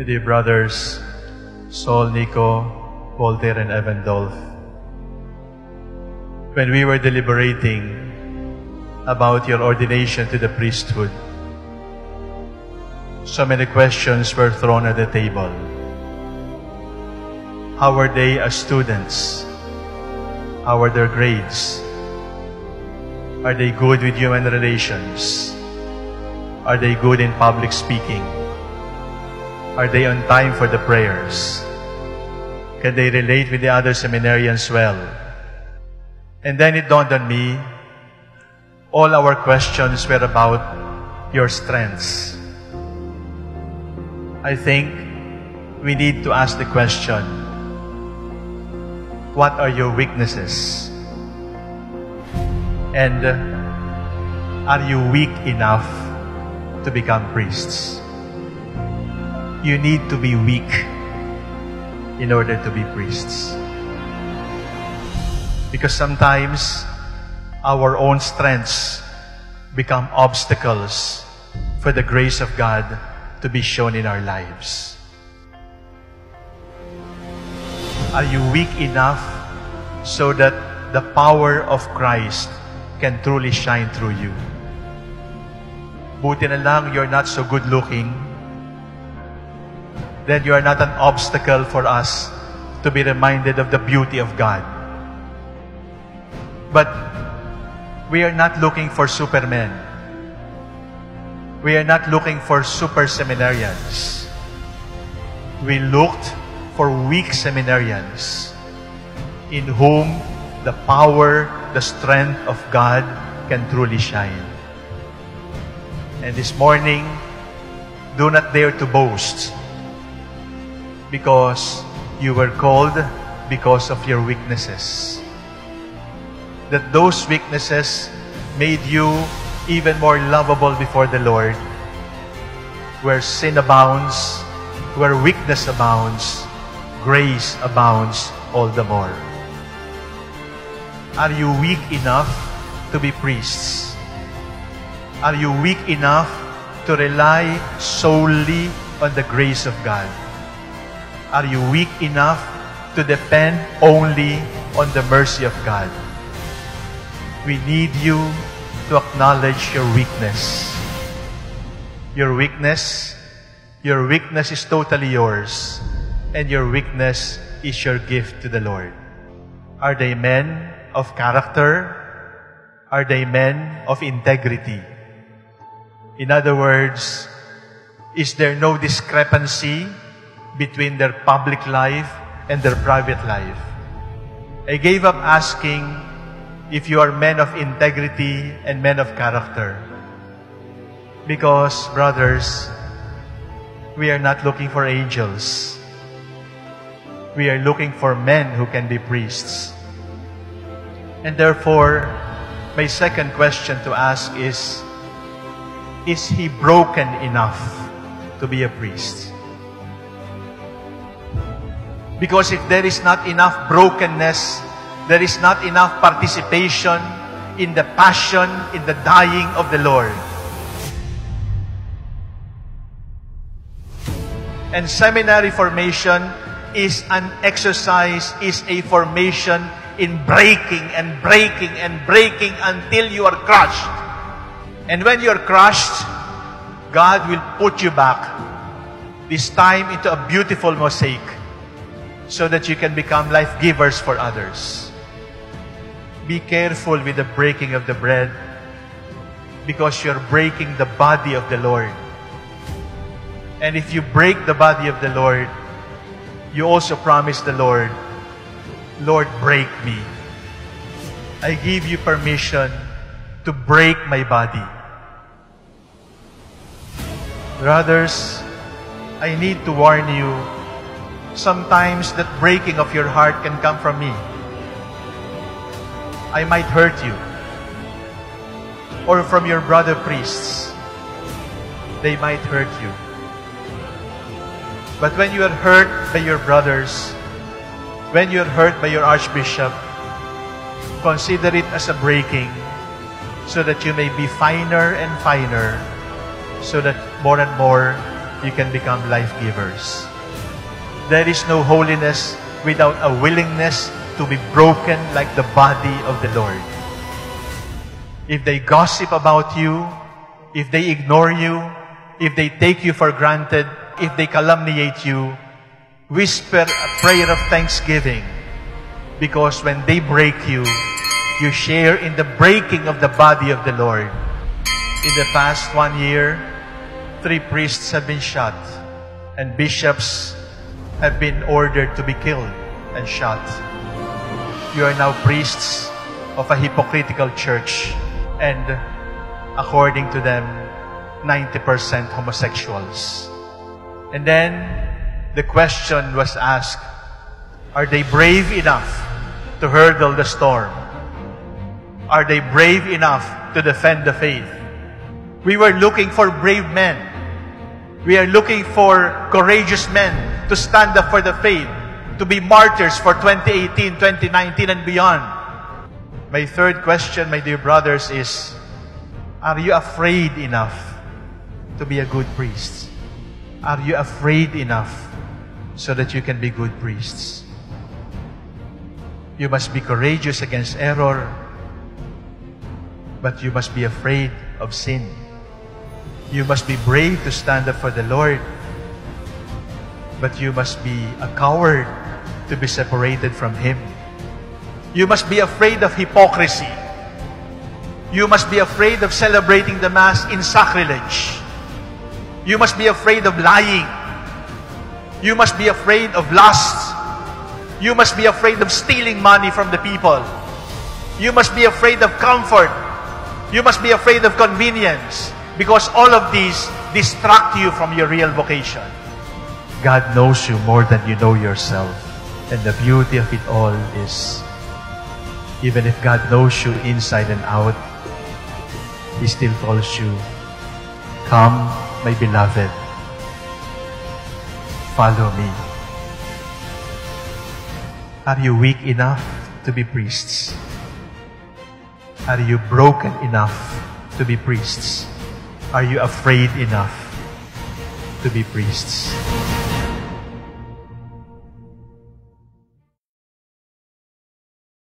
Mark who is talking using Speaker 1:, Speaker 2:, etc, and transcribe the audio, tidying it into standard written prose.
Speaker 1: dear brothers, Saul, Nico, Voltaire, and Evan Dolph, when we were deliberating about your ordination to the priesthood, so many questions were thrown at the table. How were they as students? How were their grades? Are they good with human relations? Are they good in public speaking? Are they on time for the prayers? Can they relate with the other seminarians well? And then it dawned on me, all our questions were about your strengths. I think we need to ask the question, what are your weaknesses? And are you weak enough to become priests? You need to be weak in order to be priests. Because sometimes our own strengths become obstacles for the grace of God to be shown in our lives. Are you weak enough so that the power of Christ can truly shine through you? Buti na lang you're not so good looking, then you are not an obstacle for us to be reminded of the beauty of God. But we are not looking for supermen. We are not looking for super seminarians. We looked for weak seminarians in whom the power, the strength of God can truly shine. And this morning, do not dare to boast, because you were called because of your weaknesses. That those weaknesses made you even more lovable before the Lord. Where sin abounds, where weakness abounds, grace abounds all the more. Are you weak enough to be priests? Are you weak enough to rely solely on the grace of God? Are you weak enough to depend only on the mercy of God? We need you to acknowledge your weakness. Your weakness is totally yours, and your weakness is your gift to the Lord. Are they men of character? Are they men of integrity? In other words, is there no discrepancy between their public life and their private life? I gave up asking if you are men of integrity and men of character. Because, brothers, we are not looking for angels. We are looking for men who can be priests. And therefore, my second question to ask is he broken enough to be a priest? Because if there is not enough brokenness, there is not enough participation in the passion, in the dying of the Lord. And seminary formation is an exercise, is a formation in breaking and breaking and breaking until you are crushed. And when you are crushed, God will put you back, this time into a beautiful mosaic, so that you can become life givers for others. Be careful with the breaking of the bread, because you're breaking the body of the Lord. And if you break the body of the Lord, you also promise the Lord, Lord, break me. I give you permission to break my body. Brothers, I need to warn you, sometimes that breaking of your heart can come from me. I might hurt you. Or from your brother priests. They might hurt you. But when you are hurt by your brothers, when you are hurt by your archbishop, consider it as a breaking, so that you may be finer and finer, so that more and more you can become life givers. There is no holiness without a willingness to be broken like the body of the Lord. If they gossip about you, if they ignore you, if they take you for granted, if they calumniate you, whisper a prayer of thanksgiving, because when they break you, you share in the breaking of the body of the Lord. In the past 1 year, 3 priests have been shot, and bishops have been ordered to be killed and shot. You are now priests of a hypocritical church, and according to them, 90% homosexuals. And then the question was asked, are they brave enough to hurdle the storm? Are they brave enough to defend the faith? We were looking for brave men. We are looking for courageous men to stand up for the faith, to be martyrs for 2018, 2019, and beyond. My third question, my dear brothers, is, are you afraid enough to be a good priest? Are you afraid enough so that you can be good priests? You must be courageous against error, but you must be afraid of sin. You must be brave to stand up for the Lord, but you must be a coward to be separated from Him. You must be afraid of hypocrisy. You must be afraid of celebrating the Mass in sacrilege. You must be afraid of lying. You must be afraid of lust. You must be afraid of stealing money from the people. You must be afraid of comfort. You must be afraid of convenience, because all of these distract you from your real vocation. God knows you more than you know yourself. And the beauty of it all is, even if God knows you inside and out, He still calls you, "Come, my beloved, follow me." Are you weak enough to be priests? Are you broken enough to be priests? Are you afraid enough to be priests?